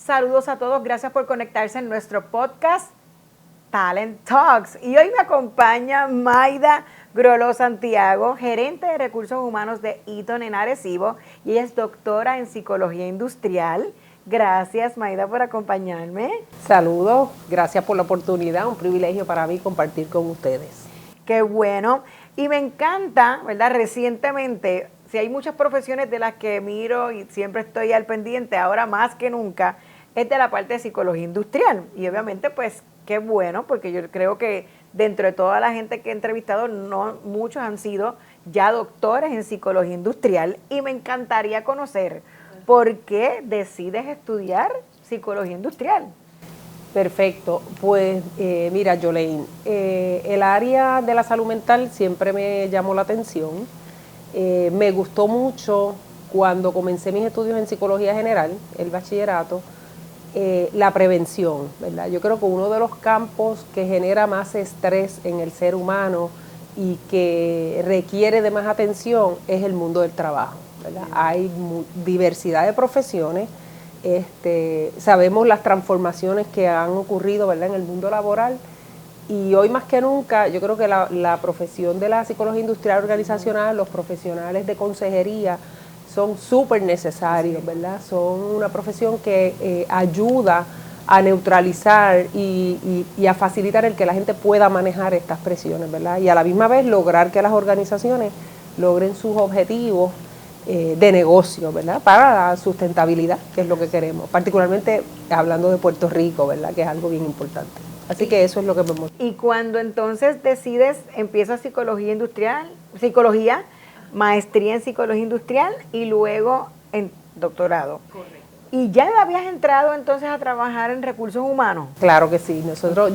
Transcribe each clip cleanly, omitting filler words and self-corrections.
Saludos a todos, gracias por conectarse en nuestro podcast Talent Talks. Y hoy me acompaña Mayda Groló Santiago, gerente de recursos humanos de Eaton en Arecibo, y ella es doctora en psicología industrial. Gracias, Mayda, por acompañarme. Saludos, gracias por la oportunidad, un privilegio para mí compartir con ustedes. Qué bueno. Y me encanta, ¿verdad? Recientemente, si hay muchas profesiones de las que miro y siempre estoy al pendiente, ahora más que nunca, es de la parte de psicología industrial. Y obviamente, pues, qué bueno, porque yo creo que dentro de toda la gente que he entrevistado, no muchos han sido ya doctores en psicología industrial. Y me encantaría conocer por qué decides estudiar psicología industrial. Perfecto, pues mira, Yolaine, el área de la salud mental siempre me llamó la atención. Me gustó mucho cuando comencé mis estudios en psicología general, el bachillerato, la prevención, ¿verdad? Yo creo que uno de los campos que genera más estrés en el ser humano y que requiere de más atención es el mundo del trabajo, ¿verdad? Hay diversidad de profesiones. Sabemos las transformaciones que han ocurrido, ¿verdad?, en el mundo laboral, y hoy más que nunca yo creo que la profesión de la psicología industrial organizacional, los profesionales de consejería son súper necesarios, ¿verdad? Son una profesión que ayuda a neutralizar y a facilitar el que la gente pueda manejar estas presiones, ¿verdad? Y a la misma vez lograr que las organizaciones logren sus objetivos de negocio, ¿verdad? Para la sustentabilidad, que es lo que queremos, particularmente hablando de Puerto Rico, ¿verdad? Que es algo bien importante. Así que eso es lo que me motiva. Y cuando entonces decides, empiezas psicología industrial, psicología, maestría en psicología industrial y luego en doctorado. Correcto. ¿Y ya habías entrado entonces a trabajar en recursos humanos? Claro que sí.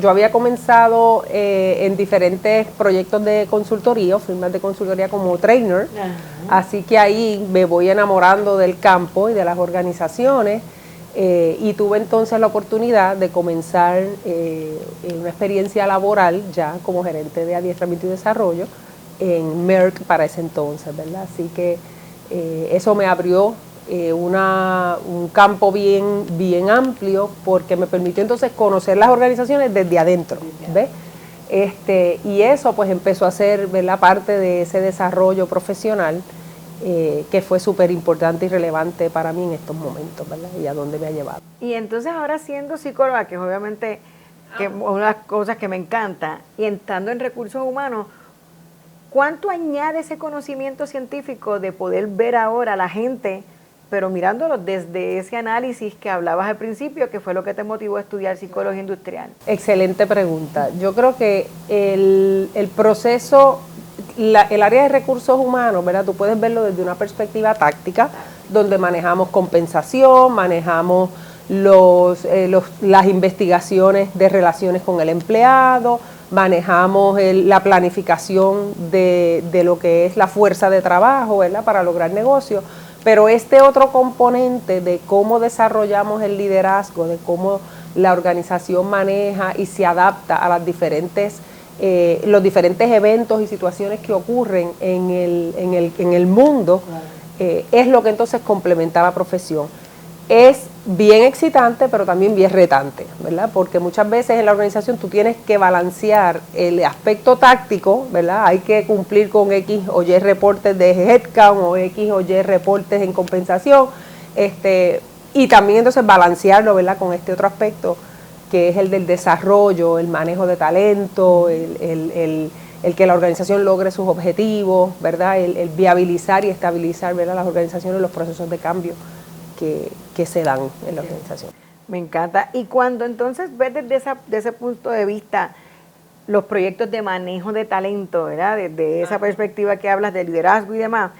Yo había comenzado en diferentes proyectos de consultoría, firmas de consultoría como trainer. Ajá. Así que ahí me voy enamorando del campo y de las organizaciones, y tuve entonces la oportunidad de comenzar una experiencia laboral ya como gerente de adiestramiento y desarrollo en Merck para ese entonces, ¿verdad? Así que eso me abrió un campo bien amplio, porque me permitió entonces conocer las organizaciones desde adentro, ¿ves? Y eso pues empezó a ser, ¿verdad?, parte de ese desarrollo profesional que fue súper importante y relevante para mí en estos momentos, ¿verdad? Y a dónde me ha llevado. Y entonces ahora siendo psicóloga, que es obviamente que una de las cosas que me encanta, y entrando en recursos humanos, ¿cuánto añade ese conocimiento científico de poder ver ahora a la gente, pero mirándolo desde ese análisis que hablabas al principio, que fue lo que te motivó a estudiar psicología industrial? Excelente pregunta. Yo creo que el proceso, el área de recursos humanos, ¿verdad? Tú puedes verlo desde una perspectiva táctica, donde manejamos compensación, manejamos las investigaciones de relaciones con el empleado, manejamos la planificación de lo que es la fuerza de trabajo, ¿verdad?, para lograr negocios. Pero este otro componente de cómo desarrollamos el liderazgo, de cómo la organización maneja y se adapta a los diferentes eventos y situaciones que ocurren en el mundo, es lo que entonces complementa la profesión. Es bien excitante, pero también bien retante, ¿verdad? Porque muchas veces en la organización tú tienes que balancear el aspecto táctico, ¿verdad? Hay que cumplir con X o Y reportes de headcount o X o Y reportes en compensación, y también entonces balancearlo, ¿verdad?, con este otro aspecto que es el del desarrollo, el manejo de talento, el que la organización logre sus objetivos, ¿verdad? El viabilizar y estabilizar, ¿verdad?, las organizaciones, los procesos de cambio que se dan en la organización. Me encanta. Y cuando entonces ves desde ese punto de vista los proyectos de manejo de talento, ¿verdad?, desde esa perspectiva que hablas de liderazgo y demás,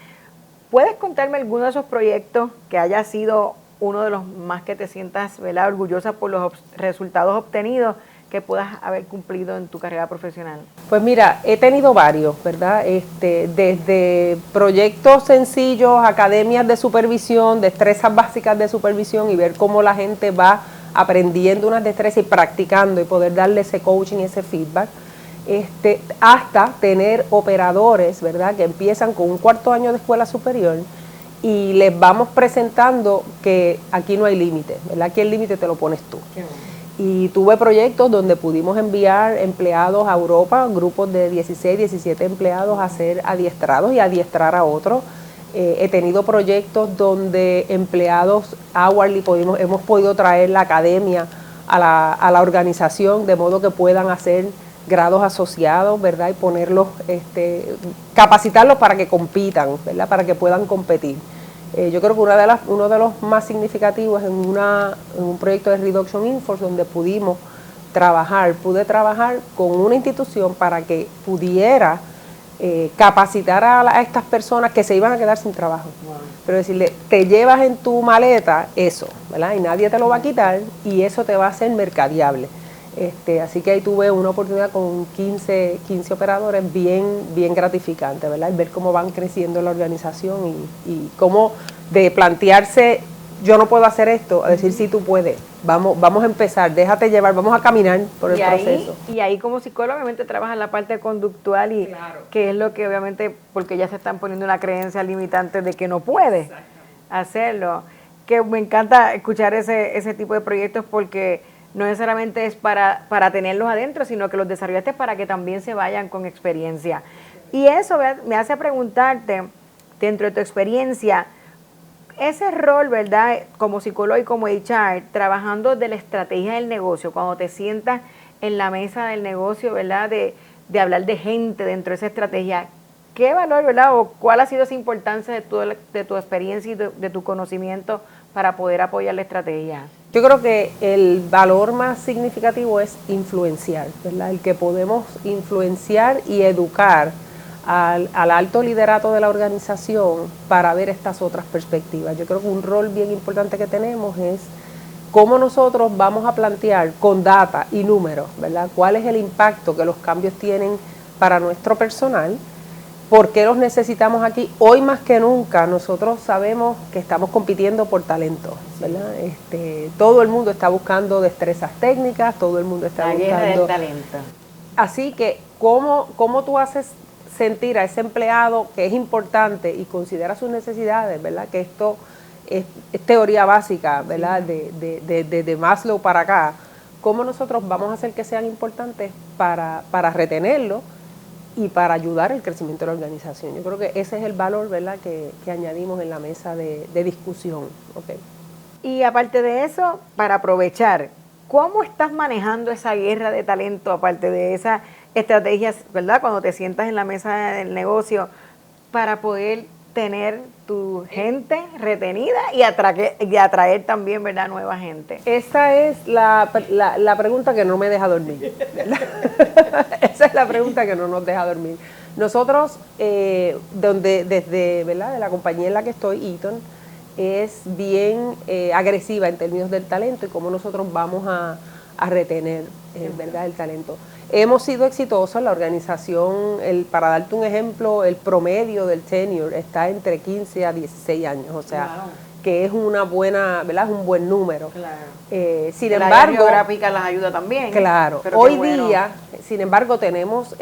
¿puedes contarme alguno de esos proyectos que haya sido uno de los más que te sientas, ¿verdad?, orgullosa por los resultados obtenidos que puedas haber cumplido en tu carrera profesional? Pues mira, he tenido varios, ¿verdad? Desde proyectos sencillos, academias de supervisión, destrezas básicas de supervisión, y ver cómo la gente va aprendiendo unas destrezas y practicando y poder darle ese coaching y ese feedback, hasta tener operadores, ¿verdad?, que empiezan con un cuarto año de escuela superior y les vamos presentando que aquí no hay límite, ¿verdad? Aquí el límite te lo pones tú. Qué bueno. Y tuve proyectos donde pudimos enviar empleados a Europa, grupos de 16, 17 empleados a ser adiestrados y adiestrar a otros. He tenido proyectos donde empleados hourly hemos podido traer la academia a la organización de modo que puedan hacer grados asociados, ¿verdad? Y ponerlos, capacitarlos para que compitan, ¿verdad? Para que puedan competir. Yo creo que uno de los más significativos en un proyecto de Reduction in Force donde pude trabajar con una institución para que pudiera capacitar a estas personas que se iban a quedar sin trabajo. Wow. Pero decirle, te llevas en tu maleta eso, ¿verdad? Y nadie te lo va a quitar y eso te va a hacer mercadeable. Así que ahí tuve una oportunidad con 15 operadores bien gratificante, ¿verdad? Y ver cómo van creciendo la organización y cómo de plantearse, yo no puedo hacer esto, a decir, sí, tú puedes, vamos a empezar, déjate llevar, vamos a caminar por el proceso. Y ahí como psicólogo obviamente trabajas la parte conductual y claro, que es lo que obviamente, porque ya se están poniendo una creencia limitante de que no puedes hacerlo, que me encanta escuchar ese tipo de proyectos porque no necesariamente es para tenerlos adentro, sino que los desarrollaste para que también se vayan con experiencia. Y eso me hace preguntarte, dentro de tu experiencia, ese rol, ¿verdad?, como psicólogo y como HR, trabajando de la estrategia del negocio, cuando te sientas en la mesa del negocio, ¿verdad?, de hablar de gente dentro de esa estrategia, ¿qué valor, ¿verdad?, o cuál ha sido esa importancia de tu experiencia y de tu conocimiento para poder apoyar la estrategia? Yo creo que el valor más significativo es influenciar, ¿verdad? El que podemos influenciar y educar al alto liderato de la organización para ver estas otras perspectivas. Yo creo que un rol bien importante que tenemos es cómo nosotros vamos a plantear con data y números, ¿verdad? ¿Cuál es el impacto que los cambios tienen para nuestro personal? ¿Por qué los necesitamos aquí? Hoy más que nunca nosotros sabemos que estamos compitiendo por talento, ¿verdad? Todo el mundo está buscando destrezas técnicas, todo el mundo está buscando... La guerra del talento. Así que, ¿cómo tú haces sentir a ese empleado que es importante y considera sus necesidades, ¿verdad? Que esto es teoría básica, ¿verdad? De Maslow para acá. ¿Cómo nosotros vamos a hacer que sean importantes para retenerlo y para ayudar al crecimiento de la organización? Yo creo que ese es el valor, ¿verdad?, que añadimos en la mesa de discusión. Okay. Y aparte de eso, para aprovechar, ¿cómo estás manejando esa guerra de talento, aparte de esas estrategias, ¿verdad?, cuando te sientas en la mesa del negocio, para poder tener tu gente retenida y atraer también, ¿verdad?, nueva gente? Esa es la pregunta que no me deja dormir, ¿verdad? Esa es la pregunta que no nos deja dormir. Nosotros, desde, ¿verdad?, de la compañía en la que estoy, Eaton, es bien agresiva en términos del talento y cómo nosotros vamos a retener, ¿verdad?, el talento. Hemos sido exitosos, la organización, para darte un ejemplo, el promedio del tenure está entre 15 a 16 años, o sea, wow, que es una buena, ¿verdad?, es un buen número. Claro. Sin embargo, la área geográfica las ayuda también. Claro, hoy día, sin embargo, tenemos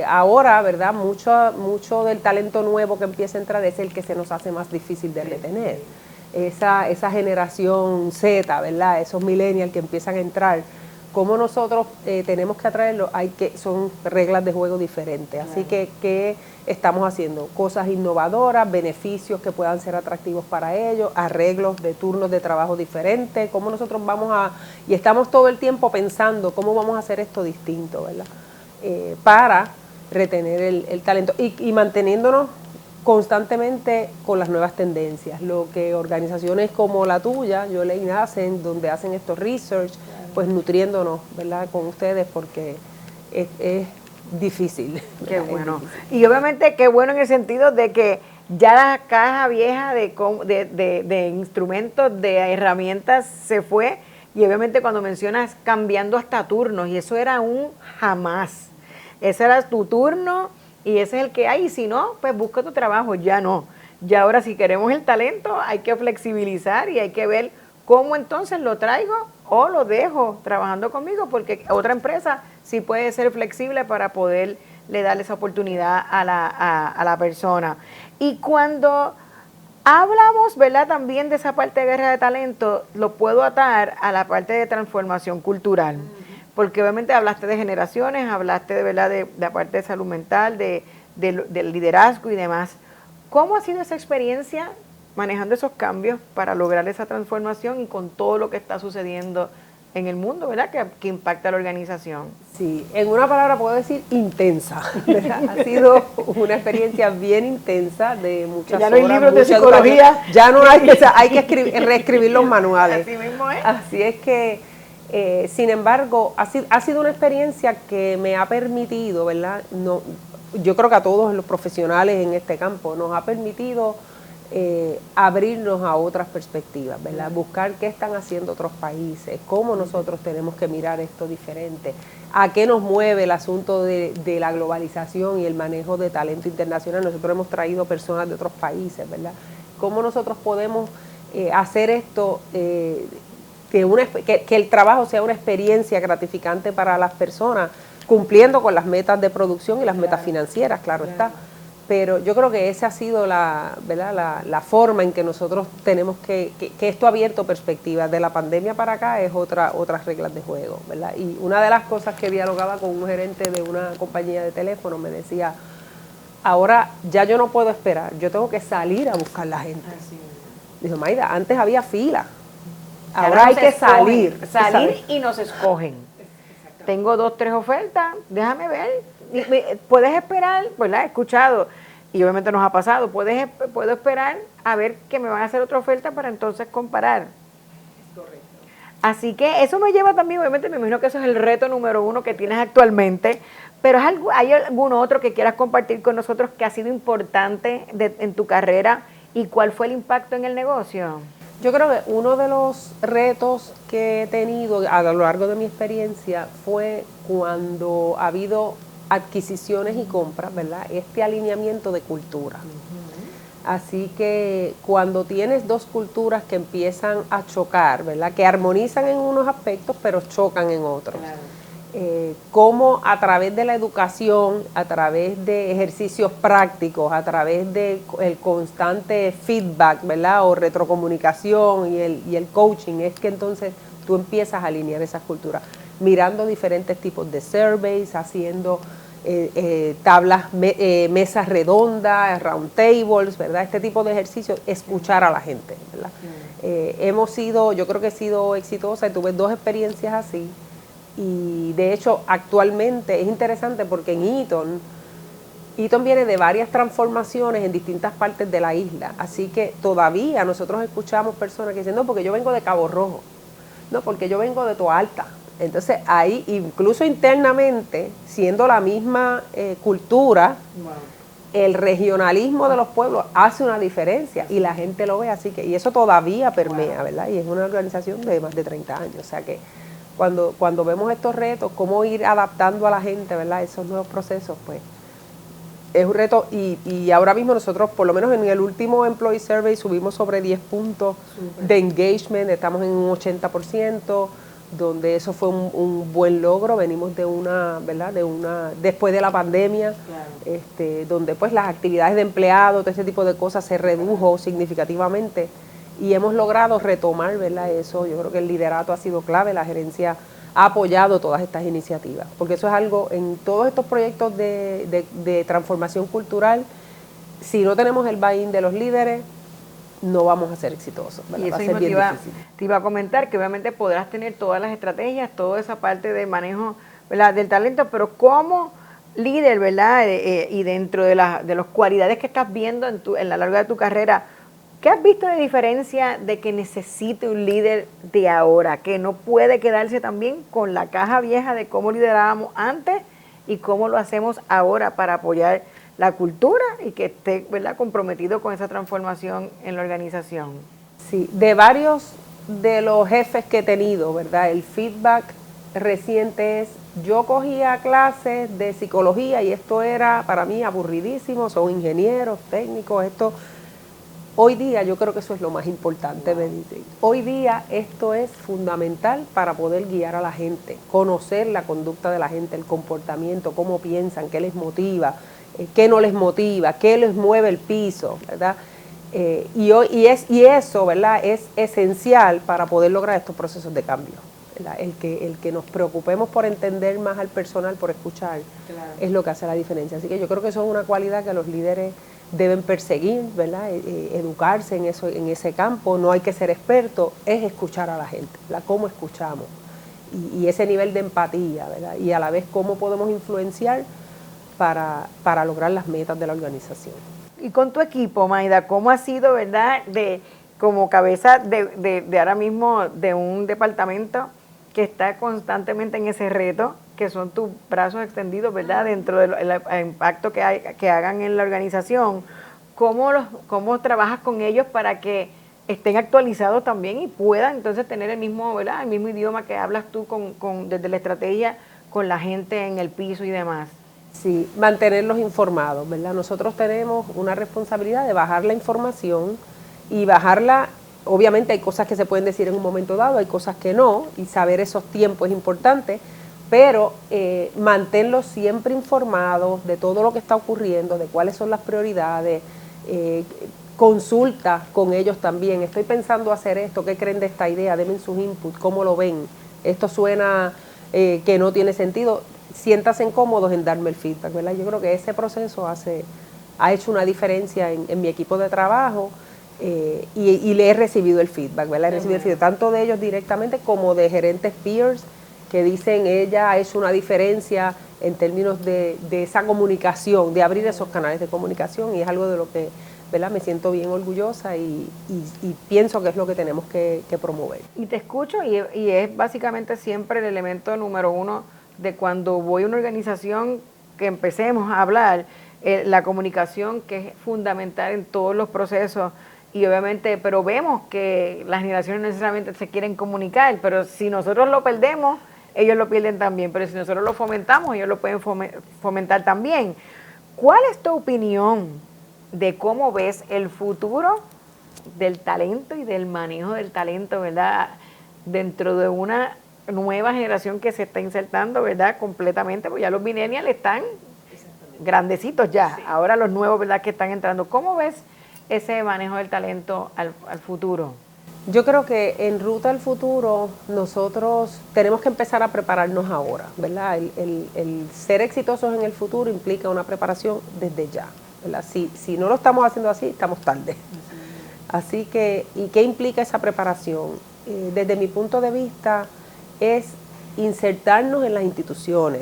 ahora, ¿verdad?, mucho del talento nuevo que empieza a entrar es el que se nos hace más difícil de retener. Esa generación Z, ¿verdad?, esos millennials que empiezan a entrar, cómo nosotros tenemos que atraerlos, son reglas de juego diferentes. Así que, ¿qué estamos haciendo? Cosas innovadoras, beneficios que puedan ser atractivos para ellos, arreglos de turnos de trabajo diferentes, cómo nosotros y estamos todo el tiempo pensando cómo vamos a hacer esto distinto, ¿verdad? Para retener el talento y manteniéndonos constantemente con las nuevas tendencias. Lo que organizaciones como la tuya, Yolene, hacen, donde hacen estos research, pues nutriéndonos, ¿verdad?, con ustedes, porque es difícil. Qué bueno. Y obviamente qué bueno en el sentido de que ya la caja vieja de instrumentos, de herramientas se fue, y obviamente cuando mencionas cambiando hasta turnos, y eso era un jamás. Ese era tu turno y ese es el que hay, y si no, pues busca tu trabajo, ya no. Ya ahora si queremos el talento hay que flexibilizar y hay que ver cómo entonces lo traigo o lo dejo trabajando conmigo, porque otra empresa sí puede ser flexible para poderle darle esa oportunidad a la persona. Y cuando Hablamos, ¿verdad? También de esa parte de guerra de talento, lo puedo atar a la parte de transformación cultural, porque obviamente hablaste de generaciones, hablaste de, ¿verdad? De la parte de salud mental, del liderazgo y demás. ¿Cómo ha sido esa experiencia manejando esos cambios para lograr esa transformación y con todo lo que está sucediendo en el mundo, ¿verdad? Que impacta a la organización? Sí, en una palabra puedo decir intensa, ¿verdad? Ha sido una experiencia bien intensa de muchas horas. Ya no hay libros de psicología. Educación. Ya no hay que reescribir los manuales. Así mismo es. Así es que, sin embargo, ha sido una experiencia que me ha permitido, ¿verdad? No, yo creo que a todos los profesionales en este campo nos ha permitido abrirnos a otras perspectivas, ¿verdad? Buscar qué están haciendo otros países, cómo nosotros tenemos que mirar esto diferente, a qué nos mueve el asunto de la globalización y el manejo de talento internacional. Nosotros hemos traído personas de otros países, ¿verdad? Cómo nosotros podemos hacer esto, que el trabajo sea una experiencia gratificante para las personas, cumpliendo con las metas de producción y las metas financieras, claro está. Pero yo creo que esa ha sido ¿verdad? la forma en que nosotros tenemos que esto ha abierto perspectivas. De la pandemia para acá es otras reglas de juego, ¿verdad? Y una de las cosas que dialogaba con un gerente de una compañía de teléfono me decía, ahora ya yo no puedo esperar, yo tengo que salir a buscar la gente. Dijo, Mayda, antes había fila, ahora hay que salir. Salir y nos escogen. Tengo 2, 3 ofertas, déjame ver. Puedes esperar, ¿verdad? He escuchado, y obviamente nos ha pasado, puedo esperar a ver que me van a hacer otra oferta para entonces comparar. Correcto. Así que eso me lleva también, obviamente me imagino que eso es el reto número 1 que tienes actualmente, pero ¿hay algún otro que quieras compartir con nosotros que ha sido importante en tu carrera y cuál fue el impacto en el negocio? Yo creo que uno de los retos que he tenido a lo largo de mi experiencia fue cuando ha habido adquisiciones y compras, ¿verdad? Este alineamiento de cultura. Así que cuando tienes dos culturas que empiezan a chocar, ¿verdad? Que armonizan en unos aspectos, pero chocan en otros. Claro. Cómo a través de la educación, a través de ejercicios prácticos, a través de el constante feedback, ¿verdad? O retrocomunicación y el coaching, es que entonces tú empiezas a alinear esas culturas, mirando diferentes tipos de surveys, haciendo tablas, mesas redondas, round tables, ¿verdad? Este tipo de ejercicios, escuchar a la gente, ¿verdad? Yo creo que he sido exitosa y tuve 2 experiencias así. Y de hecho, actualmente es interesante porque en Eaton viene de varias transformaciones en distintas partes de la isla. Así que todavía nosotros escuchamos personas que dicen, no, porque yo vengo de Cabo Rojo, no, porque yo vengo de Toa Alta. Entonces ahí, incluso internamente, siendo la misma cultura, wow, el regionalismo de los pueblos hace una diferencia y la gente lo ve así que, y eso todavía permea, wow, ¿verdad? Y es una organización de más de 30 años, o sea que cuando vemos estos retos, cómo ir adaptando a la gente, ¿verdad? Esos nuevos procesos, pues es un reto y ahora mismo nosotros, por lo menos en el último Employee Survey, subimos sobre 10 puntos de engagement, estamos en un 80%, donde eso fue un buen logro. Venimos de ¿verdad? Después de la pandemia, claro, donde pues las actividades de empleados, todo ese tipo de cosas se redujo significativamente y hemos logrado retomar, ¿verdad? Eso, yo creo que el liderato ha sido clave, la gerencia ha apoyado todas estas iniciativas, porque eso es algo, en todos estos proyectos de transformación cultural, si no tenemos el buy-in de los líderes, no vamos a ser exitosos, ¿verdad? Y eso va a ser bien difícil. Te iba a comentar que obviamente podrás tener todas las estrategias, toda esa parte de manejo, ¿verdad? Del talento, pero como líder, ¿verdad? Y dentro de las cualidades que estás viendo en la larga de tu carrera, ¿qué has visto de diferencia de que necesite un líder de ahora, que no puede quedarse también con la caja vieja de cómo liderábamos antes y cómo lo hacemos ahora para apoyar la cultura y que esté, ¿verdad?, comprometido con esa transformación en la organización? Sí, de varios de los jefes que he tenido, ¿verdad? El feedback reciente es, yo cogía clases de psicología y esto era para mí aburridísimo, son ingenieros, técnicos, esto. Hoy día yo creo que eso es lo más importante, wow. Hoy día esto es fundamental para poder guiar a la gente, conocer la conducta de la gente, el comportamiento, cómo piensan, qué les motiva, qué no les motiva, qué les mueve el piso, ¿verdad? Y eso, ¿verdad?, es esencial para poder lograr estos procesos de cambio. El que nos preocupemos por entender más al personal, por escuchar, claro, es lo que hace la diferencia. Así que yo creo que eso es una cualidad que los líderes deben perseguir, ¿verdad? Educarse en eso, en ese campo. No hay que ser experto, es escuchar a la gente, ¿verdad? Cómo escuchamos y ese nivel de empatía, ¿verdad? Y a la vez cómo podemos influenciar para lograr las metas de la organización. Y con tu equipo, Mayda, ¿cómo ha sido, verdad, como cabeza de ahora mismo de un departamento que está constantemente en ese reto, que son tus brazos extendidos, ¿verdad?, dentro del impacto que hagan en la organización? ¿Cómo trabajas con ellos para que estén actualizados también y puedan entonces tener el mismo, ¿verdad?, el mismo idioma que hablas tú desde la estrategia con la gente en el piso y demás? Sí, mantenerlos informados, ¿verdad? Nosotros tenemos una responsabilidad de bajar la información y bajarla. Obviamente hay cosas que se pueden decir en un momento dado, hay cosas que no, y saber esos tiempos es importante, pero mantenerlos siempre informados de todo lo que está ocurriendo, de cuáles son las prioridades, consulta con ellos también. Estoy pensando hacer esto, ¿qué creen de esta idea? Denme sus inputs, ¿cómo lo ven? Esto suena que no tiene sentido. Siéntanse cómodos en darme el feedback, ¿verdad? Yo creo que ese proceso ha hecho una diferencia en mi equipo de trabajo. Y le he recibido el feedback, ¿verdad? He recibido el feedback tanto de ellos directamente como de gerentes peers que dicen ella ha hecho una diferencia en términos de esa comunicación, de abrir esos canales de comunicación, y es algo de lo que, ¿verdad?, me siento bien orgullosa y pienso que es lo que tenemos que promover. Y te escucho y es básicamente siempre el elemento número uno de cuando voy a una organización que empecemos a hablar, la comunicación, que es fundamental en todos los procesos. Y obviamente, pero vemos que las generaciones necesariamente se quieren comunicar, pero si nosotros lo perdemos, ellos lo pierden también, pero si nosotros lo fomentamos, ellos lo pueden fomentar también. ¿Cuál es tu opinión de cómo ves el futuro del talento y del manejo del talento, ¿verdad?, dentro de una nueva generación que se está insertando, ¿verdad?, completamente, porque ya los millennials están grandecitos ya, sí. Ahora los nuevos, ¿verdad?, que están entrando. ¿Cómo ves ese manejo del talento al futuro? Yo creo que en ruta al futuro nosotros tenemos que empezar a prepararnos ahora, ¿verdad? El ser exitosos en el futuro implica una preparación desde ya, ¿verdad? Si no lo estamos haciendo así, estamos tarde. Así que, ¿y qué implica esa preparación? Desde mi punto de vista es insertarnos en las instituciones,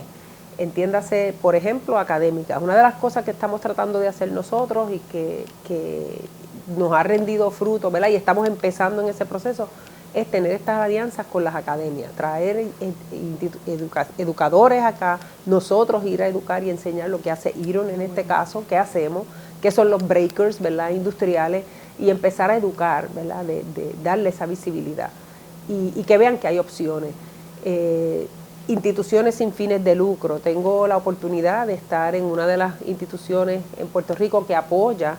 entiéndase, por ejemplo, académicas. Una de las cosas que estamos tratando de hacer nosotros y que nos ha rendido fruto, ¿verdad?, y estamos empezando en ese proceso, es tener estas alianzas con las academias, traer educadores acá, nosotros ir a educar y enseñar lo que hace IRON en este caso, qué hacemos, qué son los breakers, ¿verdad?, industriales, y empezar a educar, ¿verdad?, de darle esa visibilidad y que vean que hay opciones. Instituciones sin fines de lucro. Tengo la oportunidad de estar en una de las instituciones en Puerto Rico que apoya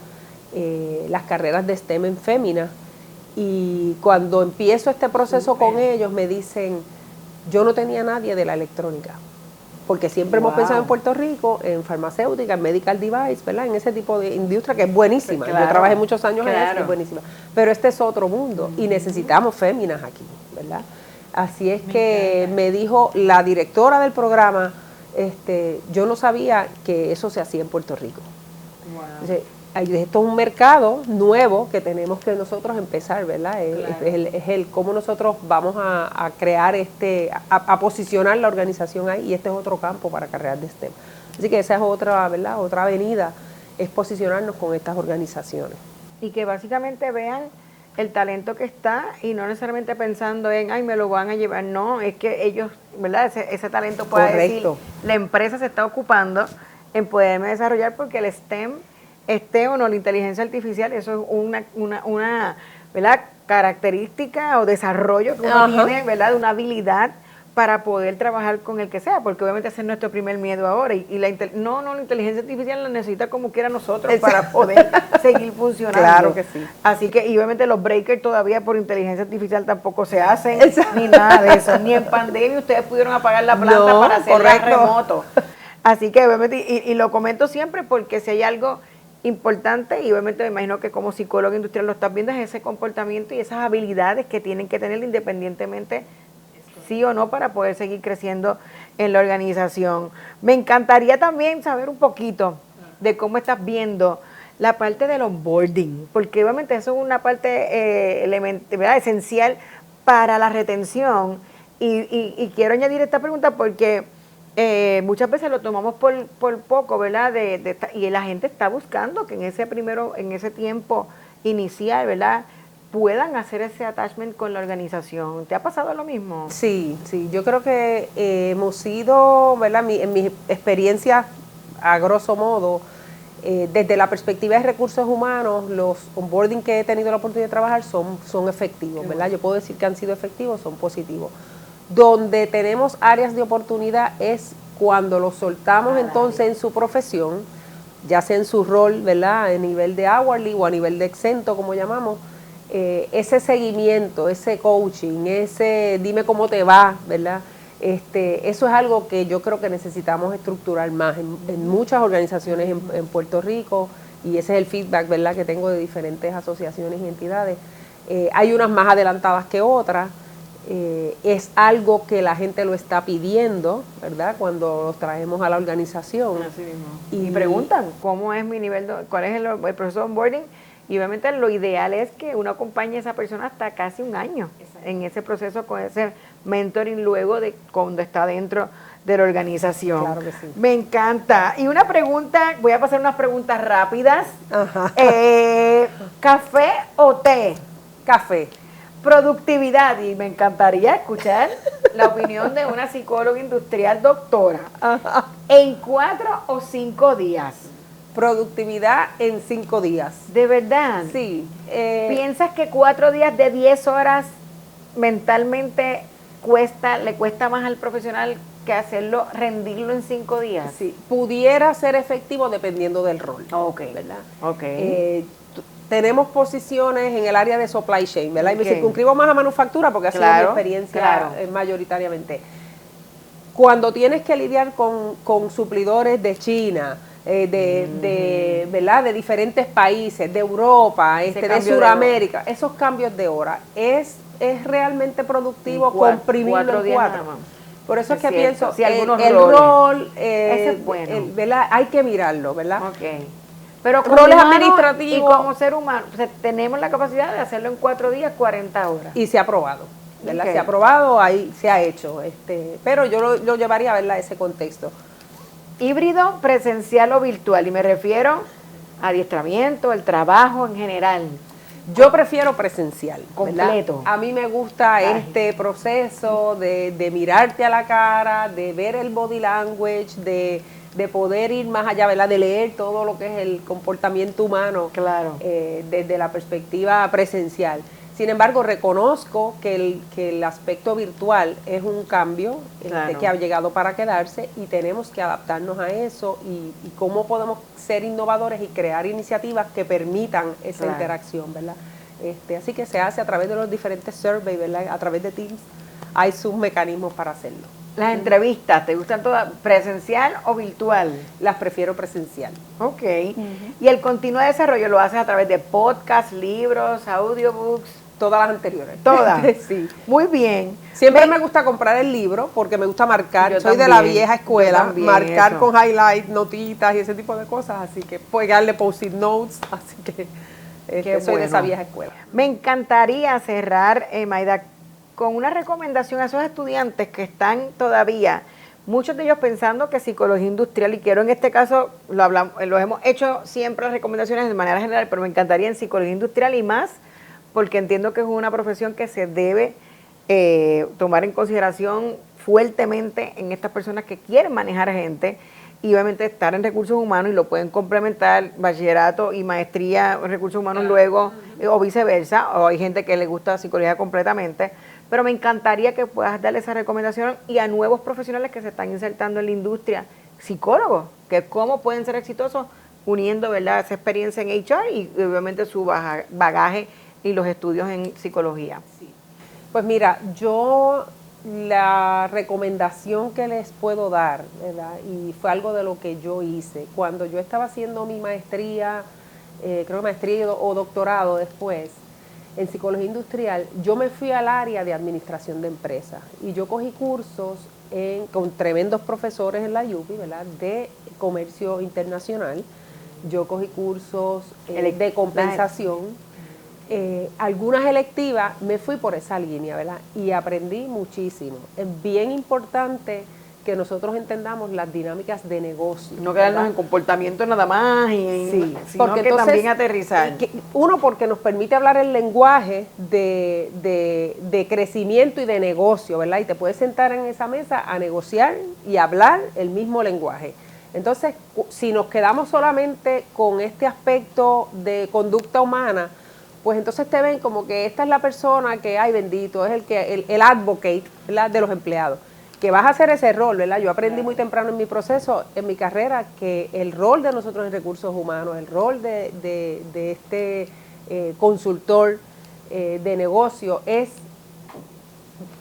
las carreras de STEM en féminas, y cuando empiezo este proceso con ellos me dicen, yo no tenía nadie de la electrónica, porque siempre hemos pensado en Puerto Rico, en farmacéutica, en medical device, ¿verdad?, en ese tipo de industria que es buenísima. Claro, yo trabajé muchos años en eso, es buenísima, pero este es otro mundo y necesitamos féminas aquí, ¿verdad? Así es que me dijo la directora del programa, yo no sabía que eso se hacía en Puerto Rico. Wow. Entonces, esto es un mercado nuevo que tenemos que nosotros empezar, ¿verdad? Claro. Es el cómo nosotros vamos a crear a posicionar la organización ahí, y este es otro campo para carreras de STEM. Así que esa es otra, ¿verdad?, otra avenida, es posicionarnos con estas organizaciones. Y que básicamente vean el talento que está y no necesariamente pensando en, ay, me lo van a llevar. No, es que ellos, ¿verdad?, ese talento puede decir, la empresa se está ocupando en poderme desarrollar, porque el STEM, esté o no, la inteligencia artificial, eso es una ¿verdad?, característica o desarrollo que uno tiene, ¿verdad?, de una habilidad para poder trabajar con el que sea, porque obviamente ese es nuestro primer miedo ahora, y la inteligencia artificial la necesita como quiera nosotros. Exacto. Para poder seguir funcionando. Claro que sí. Así que, y obviamente los breakers todavía por inteligencia artificial tampoco se hacen. Exacto. Ni nada de eso, ni en pandemia ustedes pudieron apagar la planta para hacerla remoto. Así que obviamente, y lo comento siempre porque si hay algo importante, y obviamente me imagino que como psicólogo industrial lo estás viendo, es ese comportamiento y esas habilidades que tienen que tener independientemente sí o no para poder seguir creciendo en la organización. Me encantaría también saber un poquito de cómo estás viendo la parte del onboarding, porque obviamente eso es una parte ¿verdad? Esencial para la retención. Y quiero añadir esta pregunta porque muchas veces lo tomamos por poco, ¿verdad? Y la gente está buscando que en ese tiempo inicial, ¿verdad? Puedan hacer ese attachment con la organización. ¿Te ha pasado lo mismo? Sí, sí, yo creo que hemos sido, ¿verdad? En mi experiencia, a grosso modo, desde la perspectiva de recursos humanos, los onboarding que he tenido la oportunidad de trabajar son efectivos, ¿verdad? Yo puedo decir que han sido efectivos, son positivos. Donde tenemos áreas de oportunidad es cuando los soltamos entonces en su profesión, ya sea en su rol, ¿verdad? A nivel de hourly o a nivel de exento, como llamamos, ese seguimiento, ese coaching, ese dime cómo te va, ¿verdad? Eso es algo que yo creo que necesitamos estructurar más en muchas organizaciones en Puerto Rico, y ese es el feedback, ¿verdad?, que tengo de diferentes asociaciones y entidades. Hay unas más adelantadas que otras. Es algo que la gente lo está pidiendo, ¿verdad?, cuando los traemos a la organización. Así mismo. Y preguntan cómo es mi nivel, cuál es el proceso de onboarding. Y obviamente lo ideal es que uno acompañe a esa persona hasta casi un año en ese proceso con ese mentoring luego de cuando está dentro de la organización. Claro que sí. Me encanta. Y una pregunta, voy a pasar unas preguntas rápidas. Ajá. ¿Café o té? Café. Productividad, y me encantaría escuchar la opinión de una psicóloga industrial doctora. Ajá. ¿En 4 o 5 días? Productividad en 5 días. ¿De verdad? Sí. ¿Piensas que 4 días de 10 horas mentalmente le cuesta más al profesional que hacerlo, rendirlo en 5 días? Sí, pudiera ser efectivo dependiendo del rol. Ok, ¿verdad? Ok. Tenemos posiciones en el área de supply chain, ¿verdad? Y me Ok. circunscribo más a manufactura porque ha sido mi experiencia mayoritariamente. Cuando tienes que lidiar con suplidores de China, ¿verdad?, de diferentes países, de Europa, de Sudamérica, esos cambios de hora, es realmente productivo comprimirlo en 4. Por eso es que pienso, si el roles. rol, Ese es bueno. ¿verdad?, hay que mirarlo, ¿verdad? Ok. Pero como roles humano administrativos y como ser humano, o sea, tenemos la capacidad de hacerlo en 4 días, 40 horas. Y se ha aprobado, ¿verdad? Okay. Se ha aprobado, ahí se ha hecho, pero yo lo llevaría, ¿verdad?, a ese contexto. Híbrido, presencial o virtual, y me refiero a adiestramiento, el trabajo en general. Yo prefiero presencial, ¿verdad? Completo. A mí me gusta este proceso de mirarte a la cara, de ver el body language, de poder ir más allá, ¿verdad?, de leer todo lo que es el comportamiento humano, Claro. Desde la perspectiva presencial. Sin embargo, reconozco que el aspecto virtual es un cambio que ha llegado para quedarse, y tenemos que adaptarnos a eso y cómo podemos ser innovadores y crear iniciativas que permitan esa interacción, ¿verdad? Así que se hace a través de los diferentes surveys, ¿verdad? A través de Teams hay sus mecanismos para hacerlo. Las entrevistas, ¿te gustan todas presencial o virtual? Las prefiero presencial. Ok. ¿Y el continuo desarrollo lo haces a través de podcasts, libros, audiobooks? Todas las anteriores. Todas. Sí. Muy bien. Siempre me gusta comprar el libro porque me gusta marcar. Soy de la vieja escuela, marcar con highlight, notitas y ese tipo de cosas. Así que pegarle post-it notes. Así que soy de esa vieja escuela. Me encantaría cerrar, Mayda, con una recomendación a esos estudiantes que están todavía, muchos de ellos pensando que psicología industrial, y quiero en este caso, lo hemos hecho siempre las recomendaciones de manera general, pero me encantaría en psicología industrial y más, porque entiendo que es una profesión que se debe tomar en consideración fuertemente en estas personas que quieren manejar gente, y obviamente estar en recursos humanos, y lo pueden complementar bachillerato y maestría en recursos humanos luego, o viceversa, o hay gente que le gusta psicología completamente, pero me encantaría que puedas darle esa recomendación y a nuevos profesionales que se están insertando en la industria, psicólogos, que cómo pueden ser exitosos uniendo, ¿verdad?, esa experiencia en HR y obviamente su bagaje y los estudios en psicología. Sí. Pues mira, yo la recomendación que les puedo dar, ¿verdad? Y fue algo de lo que yo hice. Cuando yo estaba haciendo mi maestría, creo que maestría o doctorado después, en psicología industrial, yo me fui al área de administración de empresas y yo cogí cursos con tremendos profesores en la UPI, ¿verdad? De comercio internacional. Yo cogí cursos de compensación. Algunas electivas me fui por esa línea, ¿verdad? Y aprendí muchísimo. Es bien importante que nosotros entendamos las dinámicas de negocio. No quedarnos en comportamiento nada más, sí, sino porque que entonces, también aterrizar. Uno, porque nos permite hablar el lenguaje de crecimiento y de negocio, ¿verdad? Y te puedes sentar en esa mesa a negociar y hablar el mismo lenguaje. Entonces, si nos quedamos solamente con este aspecto de conducta humana, pues entonces te ven como que esta es la persona que, ay bendito, es el advocate, ¿verdad? De los empleados, que vas a hacer ese rol, ¿verdad? Yo aprendí muy temprano en mi proceso, en mi carrera, que el rol de nosotros en recursos humanos, el rol de este consultor de negocio es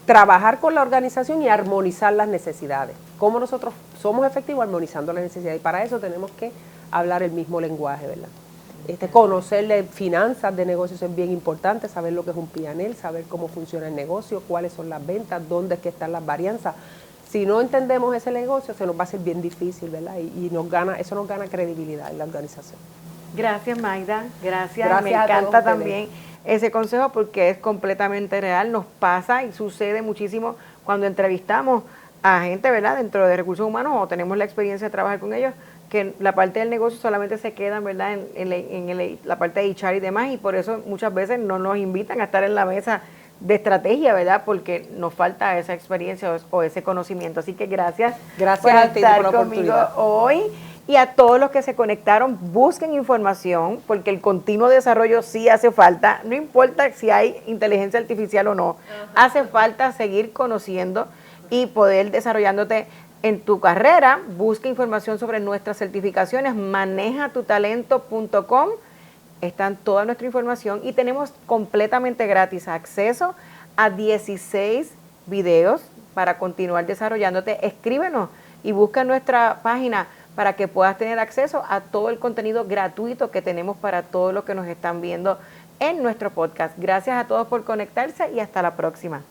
trabajar con la organización y armonizar las necesidades. Cómo nosotros somos efectivos armonizando las necesidades, y para eso tenemos que hablar el mismo lenguaje, ¿verdad? Conocer de finanzas de negocios es bien importante, saber lo que es un P&L, saber cómo funciona el negocio, cuáles son las ventas, dónde es que están las varianzas. Si no entendemos ese negocio, se nos va a hacer bien difícil, ¿verdad? Y eso nos gana credibilidad en la organización. Gracias, Magda. Gracias. Me encanta también ese consejo porque es completamente real. Nos pasa y sucede muchísimo cuando entrevistamos a gente, ¿verdad?, dentro de recursos humanos o tenemos la experiencia de trabajar con ellos, que la parte del negocio solamente se queda, ¿verdad?, en la parte de HR y demás, y por eso muchas veces no nos invitan a estar en la mesa de estrategia, ¿verdad?, porque nos falta esa experiencia o ese conocimiento. Así que gracias por a ti estar por la conmigo oportunidad hoy. Y a todos los que se conectaron, busquen información, porque el continuo desarrollo sí hace falta, no importa si hay inteligencia artificial o no, hace falta seguir conociendo y poder desarrollándote en tu carrera. Busca información sobre nuestras certificaciones, manejatutalento.com, está toda nuestra información y tenemos completamente gratis acceso a 16 videos para continuar desarrollándote. Escríbenos y busca nuestra página para que puedas tener acceso a todo el contenido gratuito que tenemos para todos los que nos están viendo en nuestro podcast. Gracias a todos por conectarse y hasta la próxima.